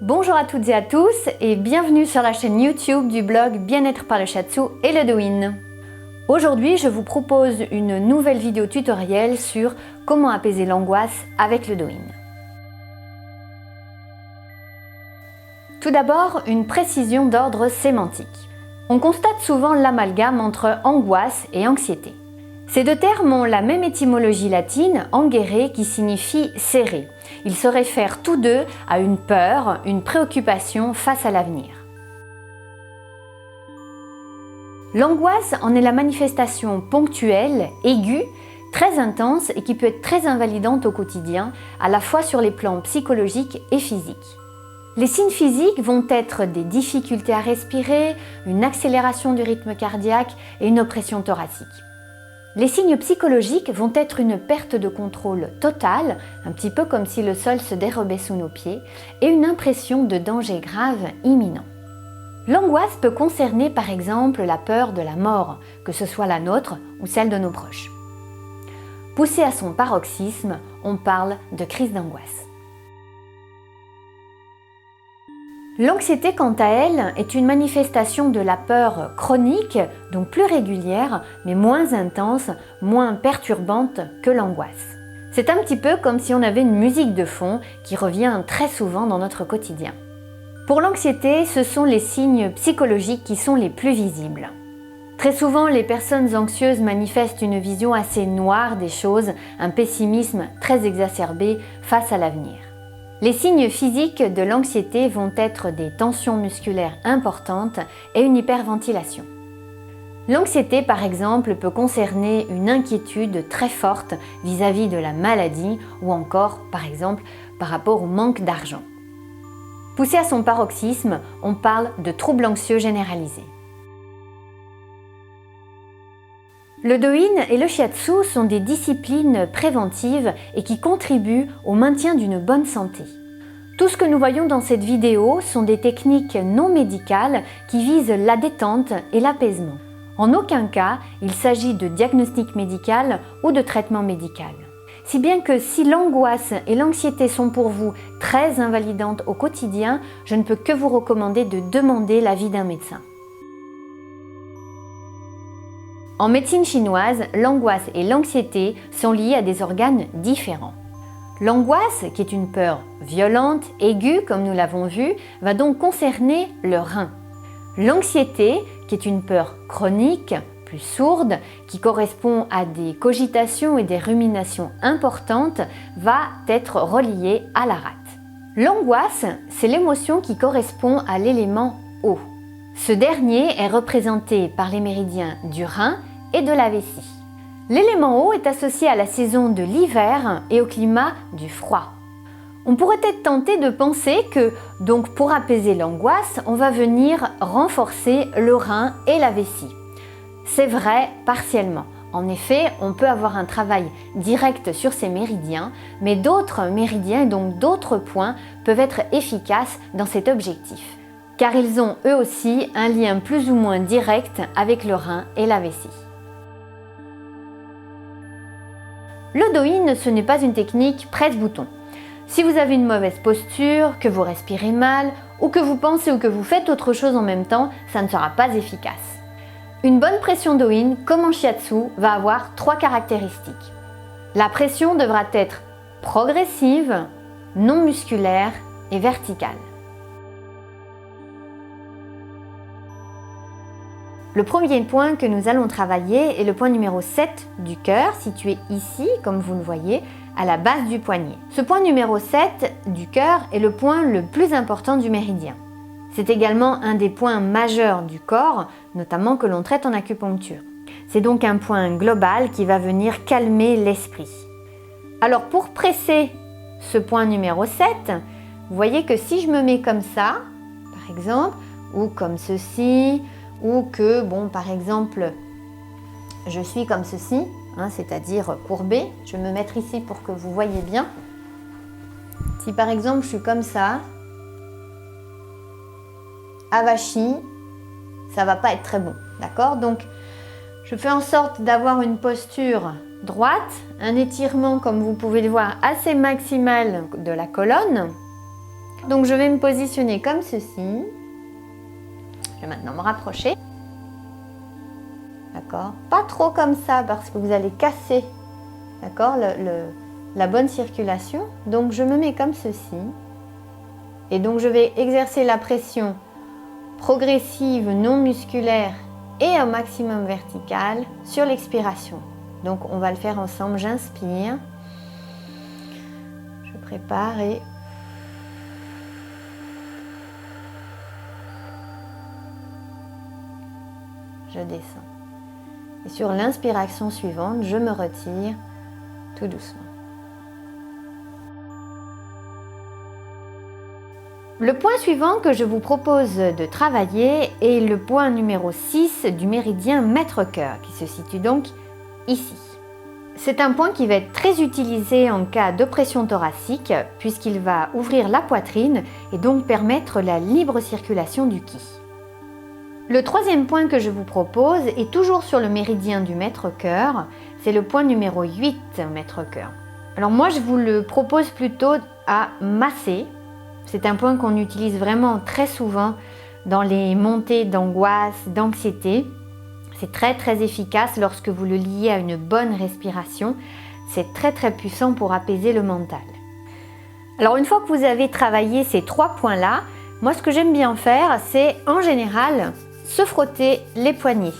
Bonjour à toutes et à tous et bienvenue sur la chaîne YouTube du blog Bien-être par le Shiatsu et le Douyin. Aujourd'hui, je vous propose une nouvelle vidéo tutoriel sur comment apaiser l'angoisse avec le Douyin. Tout d'abord, une précision d'ordre sémantique. On constate souvent l'amalgame entre angoisse et anxiété. Ces deux termes ont la même étymologie latine, angere, qui signifie serrer. Ils se réfèrent tous deux à une peur, une préoccupation face à l'avenir. L'angoisse en est la manifestation ponctuelle, aiguë, très intense et qui peut être très invalidante au quotidien, à la fois sur les plans psychologiques et physiques. Les signes physiques vont être des difficultés à respirer, une accélération du rythme cardiaque et une oppression thoracique. Les signes psychologiques vont être une perte de contrôle totale, un petit peu comme si le sol se dérobait sous nos pieds, et une impression de danger grave imminent. L'angoisse peut concerner par exemple la peur de la mort, que ce soit la nôtre ou celle de nos proches. Poussée à son paroxysme, on parle de crise d'angoisse. L'anxiété, quant à elle, est une manifestation de la peur chronique, donc plus régulière, mais moins intense, moins perturbante que l'angoisse. C'est un petit peu comme si on avait une musique de fond qui revient très souvent dans notre quotidien. Pour l'anxiété, ce sont les signes psychologiques qui sont les plus visibles. Très souvent, les personnes anxieuses manifestent une vision assez noire des choses, un pessimisme très exacerbé face à l'avenir. Les signes physiques de l'anxiété vont être des tensions musculaires importantes et une hyperventilation. L'anxiété, par exemple, peut concerner une inquiétude très forte vis-à-vis de la maladie ou encore, par exemple, par rapport au manque d'argent. Poussé à son paroxysme, on parle de troubles anxieux généralisés. Le Douyin et le Shiatsu sont des disciplines préventives et qui contribuent au maintien d'une bonne santé. Tout ce que nous voyons dans cette vidéo sont des techniques non médicales qui visent la détente et l'apaisement. En aucun cas, il s'agit de diagnostic médical ou de traitement médical. Si bien que si l'angoisse et l'anxiété sont pour vous très invalidantes au quotidien, je ne peux que vous recommander de demander l'avis d'un médecin. En médecine chinoise, l'angoisse et l'anxiété sont liées à des organes différents. L'angoisse, qui est une peur violente, aiguë, comme nous l'avons vu, va donc concerner le rein. L'anxiété, qui est une peur chronique, plus sourde, qui correspond à des cogitations et des ruminations importantes, va être reliée à la rate. L'angoisse, c'est l'émotion qui correspond à l'élément eau. Ce dernier est représenté par les méridiens du rein et de la vessie. L'élément eau est associé à la saison de l'hiver et au climat du froid. On pourrait être tenté de penser que, donc pour apaiser l'angoisse, on va venir renforcer le rein et la vessie. C'est vrai partiellement. En effet, on peut avoir un travail direct sur ces méridiens, mais d'autres méridiens et donc d'autres points peuvent être efficaces dans cet objectif, car ils ont eux aussi un lien plus ou moins direct avec le rein et la vessie. Le Douyin, ce n'est pas une technique presse-bouton. Si vous avez une mauvaise posture, que vous respirez mal, ou que vous pensez ou que vous faites autre chose en même temps, ça ne sera pas efficace. Une bonne pression Douyin, comme en Shiatsu, va avoir 3 caractéristiques. La pression devra être progressive, non musculaire et verticale. Le premier point que nous allons travailler est le point numéro 7 du cœur, situé ici, comme vous le voyez, à la base du poignet. Ce point numéro 7 du cœur est le point le plus important du méridien. C'est également un des points majeurs du corps, notamment que l'on traite en acupuncture. C'est donc un point global qui va venir calmer l'esprit. Alors pour presser ce point numéro 7, vous voyez que si je me mets comme ça, par exemple, ou comme ceci, ou que, par exemple, je suis comme ceci, c'est-à-dire courbée. Je vais me mettre ici pour que vous voyez bien. Si par exemple, je suis comme ça, avachi, ça va pas être très bon, d'accord? Donc, je fais en sorte d'avoir une posture droite, un étirement, comme vous pouvez le voir, assez maximal de la colonne. Donc je vais me positionner comme ceci. Je vais maintenant me rapprocher. D'accord? Pas trop comme ça parce que vous allez casser, d'accord, la bonne circulation. Donc je me mets comme ceci. Et donc je vais exercer la pression progressive, non musculaire et au maximum vertical sur l'expiration. Donc on va le faire ensemble. J'inspire. Je prépare et je descends. Et sur l'inspiration suivante, je me retire tout doucement. Le point suivant que je vous propose de travailler est le point numéro 6 du méridien maître-cœur, qui se situe donc ici. C'est un point qui va être très utilisé en cas d'oppression thoracique, puisqu'il va ouvrir la poitrine et donc permettre la libre circulation du ki. Le troisième point que je vous propose est toujours sur le méridien du maître-cœur, c'est le point numéro 8, maître-cœur. Alors moi je vous le propose plutôt à masser, c'est un point qu'on utilise vraiment très souvent dans les montées d'angoisse, d'anxiété. C'est très efficace lorsque vous le liez à une bonne respiration, c'est très puissant pour apaiser le mental. Alors une fois que vous avez travaillé ces 3 points-là, moi ce que j'aime bien faire, c'est en général se frotter les poignets.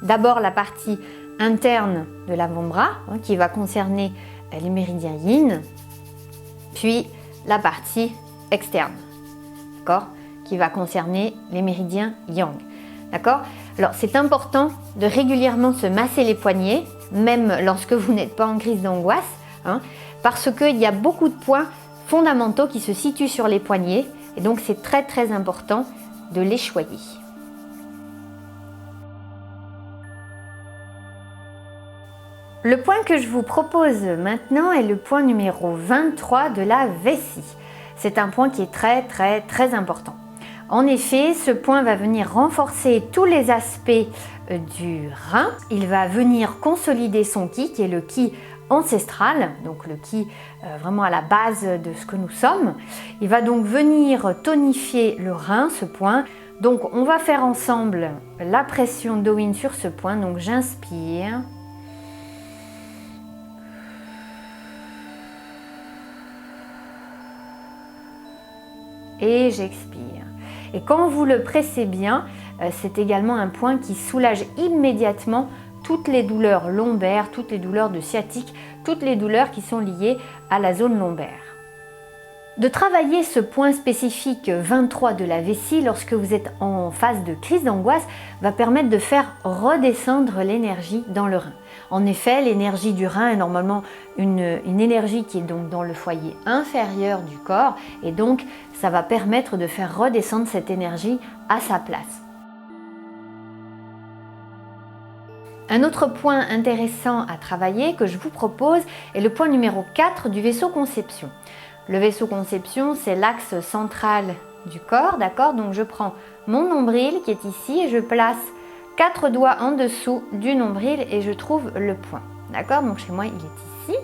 D'abord la partie interne de l'avant-bras qui va concerner les méridiens yin, puis la partie externe, d'accord, qui va concerner les méridiens yang, d'accord. Alors c'est important de régulièrement se masser les poignets, même lorsque vous n'êtes pas en crise d'angoisse, parce qu'il y a beaucoup de points fondamentaux qui se situent sur les poignets, et donc c'est très important de les choyer. Le point que je vous propose maintenant est le point numéro 23 de la vessie. C'est un point qui est très important. En effet, ce point va venir renforcer tous les aspects du rein. Il va venir consolider son ki, qui est le ki ancestral, donc le ki vraiment à la base de ce que nous sommes. Il va donc venir tonifier le rein, ce point. Donc on va faire ensemble la pression Do-in sur ce point. Donc j'inspire. Et j'expire. Et quand vous le pressez bien, c'est également un point qui soulage immédiatement toutes les douleurs lombaires, toutes les douleurs de sciatique, toutes les douleurs qui sont liées à la zone lombaire. De travailler ce point spécifique 23 de la vessie lorsque vous êtes en phase de crise d'angoisse va permettre de faire redescendre l'énergie dans le rein. En effet, l'énergie du rein est normalement une énergie qui est donc dans le foyer inférieur du corps et donc ça va permettre de faire redescendre cette énergie à sa place. Un autre point intéressant à travailler que je vous propose est le point numéro 4 du vaisseau conception. Le vaisseau conception, c'est l'axe central du corps, d'accord? Donc je prends mon nombril qui est ici et je place 4 doigts en dessous du nombril et je trouve le point, d'accord? Donc chez moi, il est ici.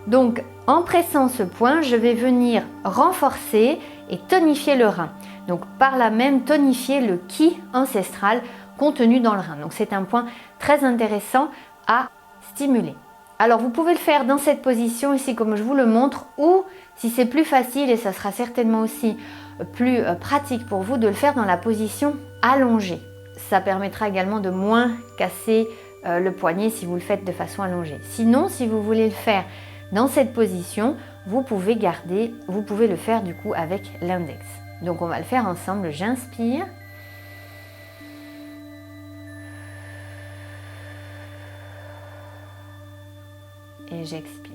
Donc en pressant ce point, je vais venir renforcer et tonifier le rein. Donc par là même, tonifier le ki ancestral contenu dans le rein. Donc c'est un point très intéressant à stimuler. Alors vous pouvez le faire dans cette position ici comme je vous le montre ou si c'est plus facile et ça sera certainement aussi plus pratique pour vous de le faire dans la position allongée. Ça permettra également de moins casser le poignet si vous le faites de façon allongée. Sinon, si vous voulez le faire dans cette position, vous pouvez le faire du coup avec l'index. Donc on va le faire ensemble, j'inspire. Et j'expire.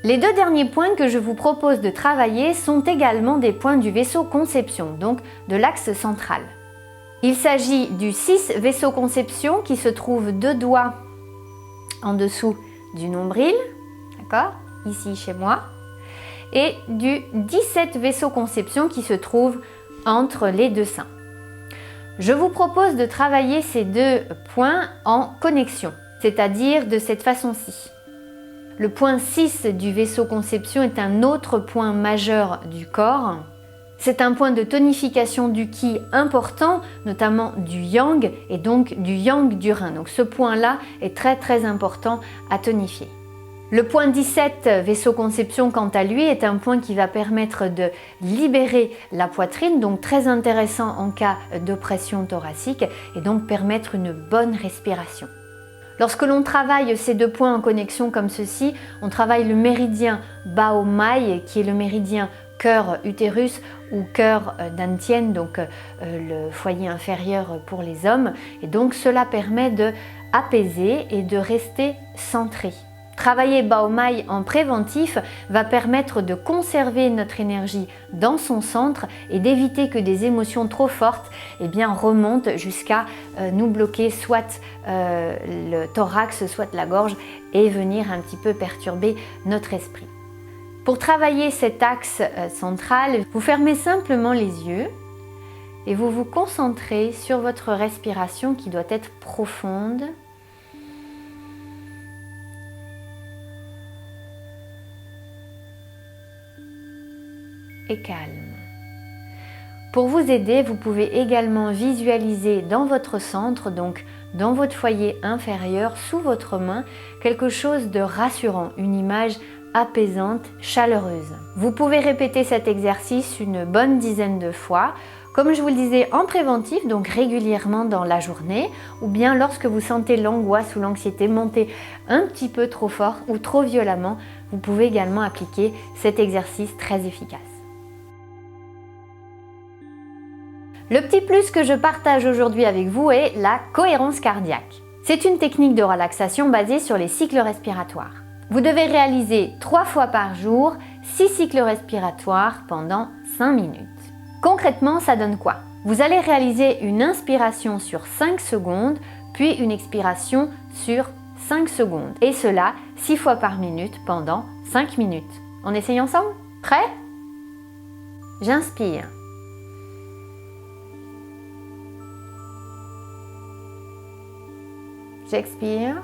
Les 2 derniers points que je vous propose de travailler sont également des points du vaisseau conception, donc de l'axe central. Il s'agit du 6 vaisseau conception qui se trouve 2 doigts en dessous du nombril, d'accord, ici chez moi, et du 17 vaisseau conception qui se trouve entre les 2 seins. Je vous propose de travailler ces 2 points en connexion, c'est-à-dire de cette façon-ci. Le point 6 du vaisseau conception est un autre point majeur du corps. C'est un point de tonification du Qi important, notamment du Yang et donc du Yang du rein. Donc ce point-là est très important à tonifier. Le point 17, vaisseau conception, quant à lui, est un point qui va permettre de libérer la poitrine, donc très intéressant en cas d'oppression thoracique et donc permettre une bonne respiration. Lorsque l'on travaille ces deux points en connexion comme ceci, on travaille le méridien Bao Mai, qui est le méridien cœur utérus ou cœur d'Antien, donc le foyer inférieur pour les hommes. Et donc cela permet de apaiser et de rester centré. Travailler Bao Mai en préventif va permettre de conserver notre énergie dans son centre et d'éviter que des émotions trop fortes remontent jusqu'à nous bloquer soit le thorax, soit la gorge et venir un petit peu perturber notre esprit. Pour travailler cet axe central, vous fermez simplement les yeux et vous vous concentrez sur votre respiration qui doit être profonde. Et calme. Pour vous aider, vous pouvez également visualiser dans votre centre, donc dans votre foyer inférieur, sous votre main, quelque chose de rassurant, une image apaisante, chaleureuse. Vous pouvez répéter cet exercice une bonne dizaine de fois, comme je vous le disais, en préventif, donc régulièrement dans la journée, ou bien lorsque vous sentez l'angoisse ou l'anxiété monter un petit peu trop fort ou trop violemment, vous pouvez également appliquer cet exercice très efficace. Le petit plus que je partage aujourd'hui avec vous est la cohérence cardiaque. C'est une technique de relaxation basée sur les cycles respiratoires. Vous devez réaliser 3 fois par jour 6 cycles respiratoires pendant 5 minutes. Concrètement, ça donne quoi? Vous allez réaliser une inspiration sur 5 secondes, puis une expiration sur 5 secondes. Et cela 6 fois par minute pendant 5 minutes. On essaye ensemble? Prêt? J'inspire. J'expire.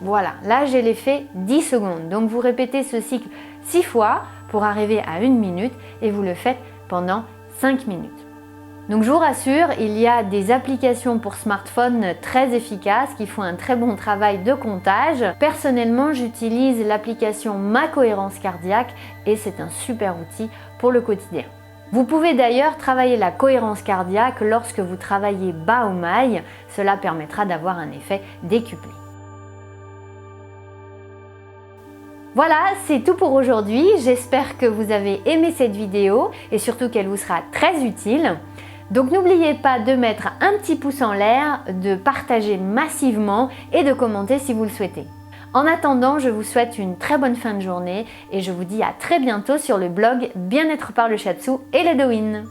Voilà, là j'ai l'effet 10 secondes. Donc vous répétez ce cycle 6 fois pour arriver à 1 minute et vous le faites pendant 5 minutes. Donc je vous rassure, il y a des applications pour smartphone très efficaces qui font un très bon travail de comptage. Personnellement, j'utilise l'application Ma Cohérence Cardiaque et c'est un super outil pour le quotidien. Vous pouvez d'ailleurs travailler la cohérence cardiaque lorsque vous travaillez Bao Mai, cela permettra d'avoir un effet décuplé. Voilà, c'est tout pour aujourd'hui. J'espère que vous avez aimé cette vidéo et surtout qu'elle vous sera très utile. Donc n'oubliez pas de mettre un petit pouce en l'air, de partager massivement et de commenter si vous le souhaitez. En attendant, je vous souhaite une très bonne fin de journée et je vous dis à très bientôt sur le blog Bien-être par le Shiatsu et le Douyin.